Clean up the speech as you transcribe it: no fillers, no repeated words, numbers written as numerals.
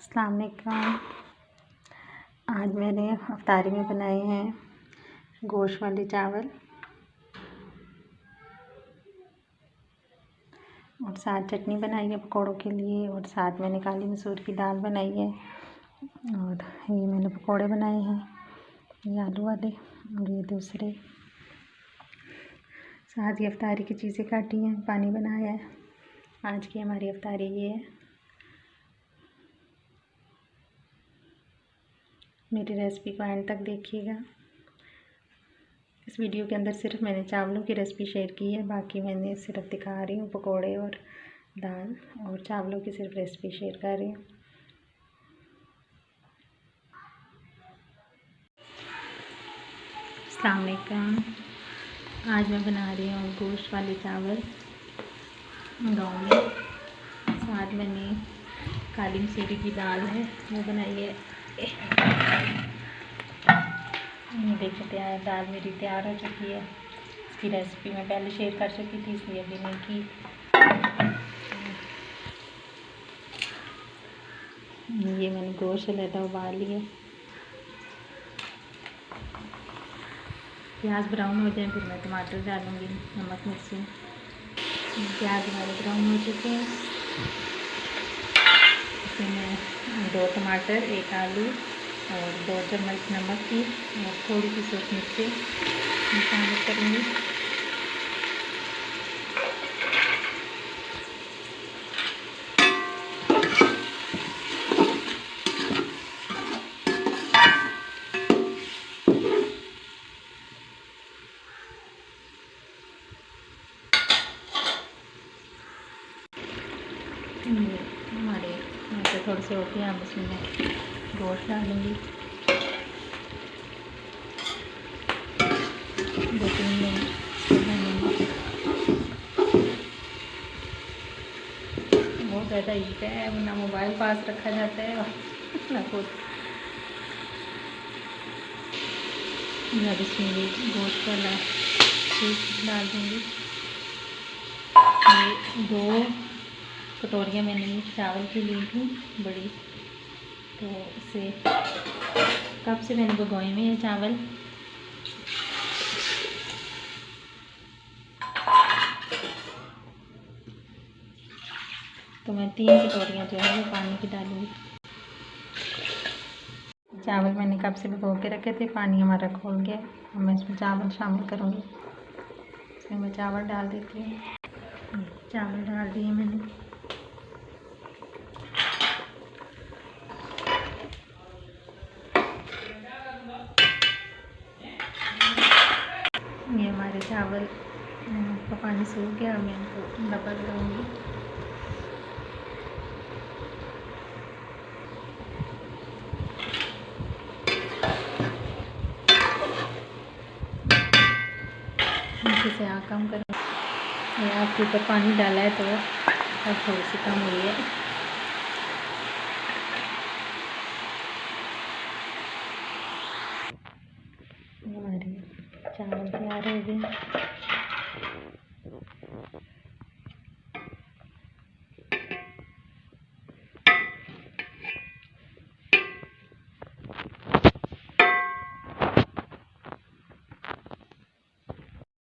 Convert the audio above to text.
अस्सलाम वालेकुम। आज मैंने अफ्तारी में बनाए हैं गोश्त वाले चावल और साथ चटनी बनाई है पकौड़ों के लिए, और साथ मैंने काली मसूर की दाल बनाई है, और ये मैंने पकौड़े बनाए हैं, ये आलू वाले और ये दूसरे। साथ ये अफ्तारी की चीज़ें काटी हैं, पानी बनाया है। आज की हमारी अफ्तारी ये है। मेरी रेसिपी को एंड तक देखिएगा। इस वीडियो के अंदर सिर्फ मैंने चावलों की रेसिपी शेयर की है, बाकी मैंने सिर्फ दिखा रही हूँ पकोड़े और दाल, और चावलों की सिर्फ रेसिपी शेयर कर रही हूँ। अस्सलाम वालेकुम। आज मैं बना रही हूँ गोश्त वाले चावल गाँव में। साथ मैंने काली मसूर की दाल है वो बनाई है। ये देखिए तैयार दाल मेरी तैयार हो चुकी है। इसकी रेसिपी मैं पहले शेयर कर चुकी थी, इसलिए अभी नहीं की। ये मैंने गोश्त अलग उबाल लिए। प्याज ब्राउन हो जाए फिर मैं टमाटर डालूँगी, नमक मिर्ची। प्याज हमारे ब्राउन हो चुके हैं। इसमें मैं 2 टमाटर, 1 आलू और 2 चम्मच नमक की और थोड़ी सी सूख मिर्ची शामिल करूँगी। हमारे यहाँ पे थोड़े से हो गए, अब इसमें मैं गोश्त डालूँगी। 2-3 मिनट बहुत ज़्यादा हीट है, ना मोबाइल पास रखा जाता है और ना कुछ। मैं इसमें ये गोश्त वाला सूप डाल दूँगी। ये 2 कटोरियाँ मैंने चावल की ली थी बड़ी, तो इसे कप से मैंने भिगोए हुए हैं चावल। तो मैं 3 कटोरियाँ जो है वो पानी की डालूँगी। चावल मैंने कप से भिगो के रखे थे, पानी हमारा खोल गया। अब मैं इसमें चावल शामिल करूँगी। इसमें मैं चावल डाल देती हूँ। चावल डाल दिए मैंने। ये हमारे चावल का पानी सूख गया, मैं इनको डबल करूँगी। नीचे से आग कम करूँगी। आग के ऊपर पानी डाला है तो अब थोड़ी सी कम हुई है।